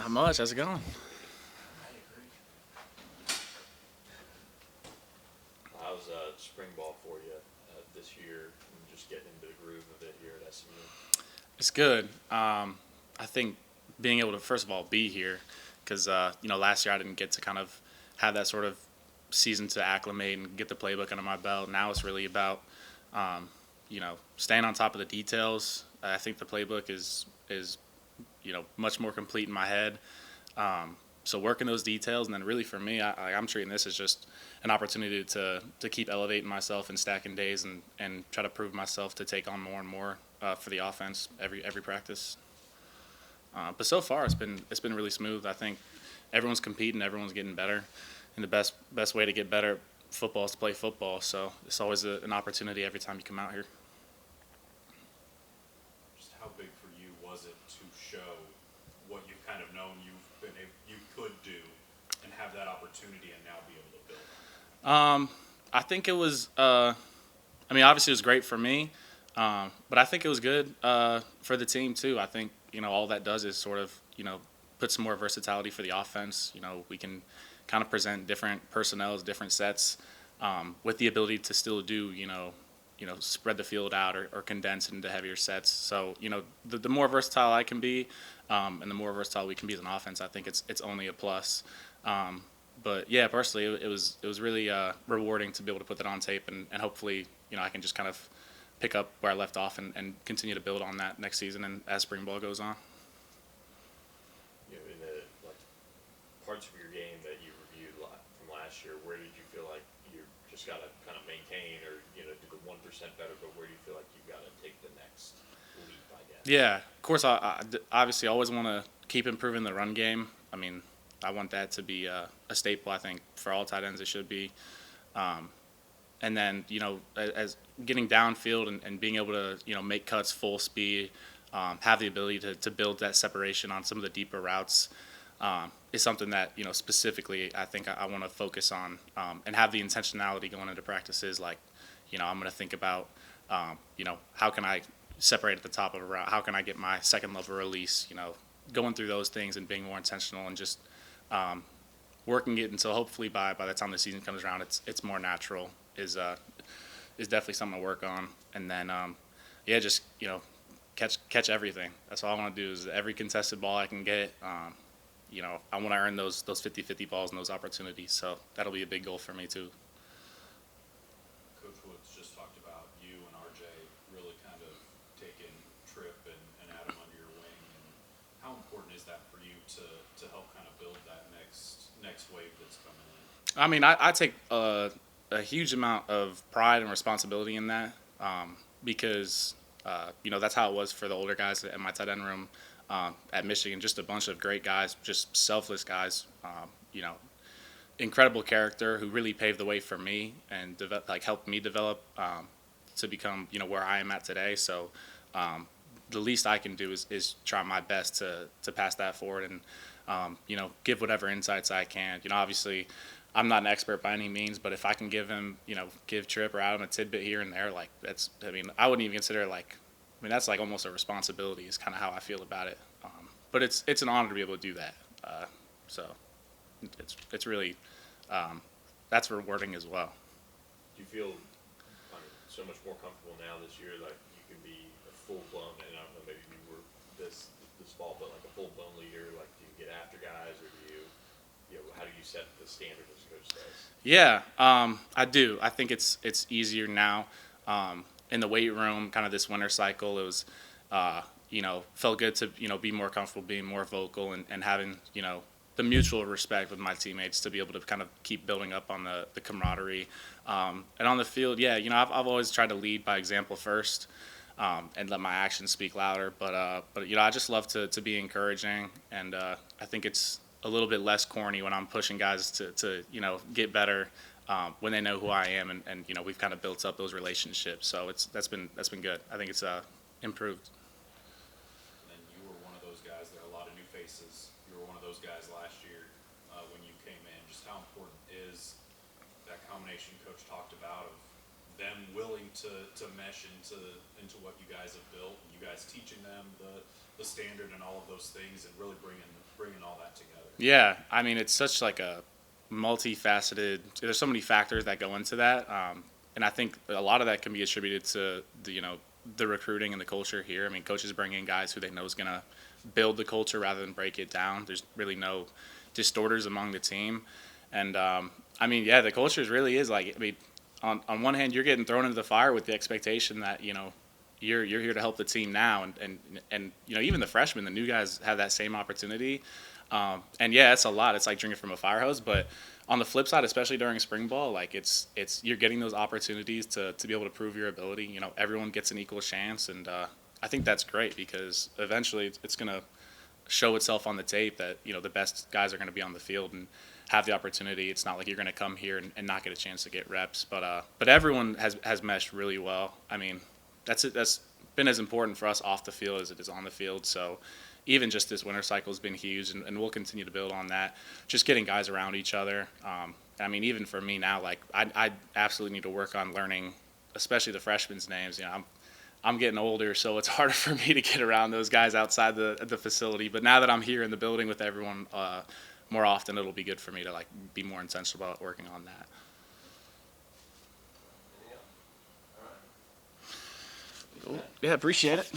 Not much. How's it going? How's spring ball for you this year and just getting into the groove of it here at SMU? It's good. I think being able to first of all be here, because last year I didn't get to kind of have that sort of season to acclimate and get the playbook under my belt. Now it's really about staying on top of the details. I think the playbook is much more complete in my head. So working those details, and then really for me, I'm treating this as just an opportunity to keep elevating myself and stacking days and try to prove myself to take on more and more for the offense every practice. But so far it's been really smooth. I think everyone's competing, everyone's getting better, and the best way to get better at football is to play football. So it's always an opportunity every time you come out here. Just how big for you was it to show what you've kind of known you could do and have that opportunity and now be able to build I think it was. Obviously it was great for me, but I think it was good for the team too. I think all that does is sort of put some more versatility for the offense. We can kind of present different personnels, different sets, with the ability to still do spread the field out or condense it into heavier sets. So the more versatile I can be, and the more versatile we can be as an offense, I think it's only a plus. But yeah, personally, it was really rewarding to be able to put that on tape, and hopefully I can just kind of pick up where I left off and continue to build on that next season and as spring ball goes on. In the parts of your game that you reviewed from last year, where did you feel like you just got to kind of maintain or do the 1% better, but where do you feel like you've got to take the next leap, I guess? Yeah, of course. I obviously always want to keep improving the run game. I want that to be a staple. I think for all tight ends it should be. And then as getting downfield and being able to make cuts full speed, have the ability to build that separation on some of the deeper routes, is something that specifically I think I want to focus on, and have the intentionality going into practices. Like I'm going to think about how can I separate at the top of a route, how can I get my second level release, going through those things and being more intentional and just working it until hopefully by the time the season comes around it's more natural is definitely something to work on. And then just catch everything. That's all I want to do is every contested ball I can get. I want to earn those 50-50 balls and those opportunities. So that'll be a big goal for me too. Coach Woods just talked about you and RJ really kind of taking Tripp and Adam under your wing, and how important is that for you to help kind of build that next wave that's coming in? I take a huge amount of pride and responsibility in that, because that's how it was for the older guys at my tight end room at Michigan. Just a bunch of great guys, just selfless guys. Incredible character who really paved the way for me and helped me develop to become where I am at today. So the least I can do is try my best to pass that forward and give whatever insights I can. Obviously I'm not an expert by any means, but if I can give Tripp or Adam a tidbit here and there, I wouldn't even consider that's almost a responsibility is kind of how I feel about it. But it's an honor to be able to do that. So it's really that's rewarding as well. Do you feel so much more comfortable now this year, like you can be a full-blown, and I don't know, maybe you were this fall, but like a full-blown leader, like do you get after guys, or do how do you set the standard as coach says? Yeah, I do. I think it's easier now. In the weight room, kind of this winter cycle, it was, felt good to, be more comfortable, being more vocal and having, the mutual respect with my teammates to be able to kind of keep building up on the camaraderie. And on the field, yeah, I've always tried to lead by example first, and let my actions speak louder. But I just love to be encouraging, and I think it's a little bit less corny when I'm pushing guys to get better when they know who I am, and we've kind of built up those relationships. So that's been good. I think it's improved. And you were one of those guys. There are a lot of new faces. You were one of those guys last year when you came in. Just how important is that combination Coach talked about of them willing to mesh into what you guys have built, and you guys teaching them the standard and all of those things and really bringing all that together? Yeah, I mean, it's such like a multifaceted. There's so many factors that go into that, and I think a lot of that can be attributed to the recruiting and the culture here. I mean, coaches bring in guys who they know is gonna build the culture rather than break it down. There's really no distorters among the team, and I mean, yeah, the culture really is like. I mean, on one hand, you're getting thrown into the fire with the expectation that you're here to help the team now, and even the freshmen, the new guys have that same opportunity. And yeah, it's a lot. It's like drinking from a fire hose. But on the flip side, especially during spring ball, like it's you're getting those opportunities to be able to prove your ability. Everyone gets an equal chance, and I think that's great because eventually it's going to show itself on the tape that the best guys are going to be on the field and have the opportunity. It's not like you're going to come here and not get a chance to get reps. But everyone has meshed really well. I mean, that's been as important for us off the field as it is on the field. So even just this winter cycle has been huge, and we'll continue to build on that. Just getting guys around each other. I mean, even for me now, like I absolutely need to work on learning, especially the freshmen's names. I'm getting older, so it's harder for me to get around those guys outside the facility. But now that I'm here in the building with everyone more often, it'll be good for me to like be more intentional about working on that. Yeah. All right. Cool. Yeah, appreciate it.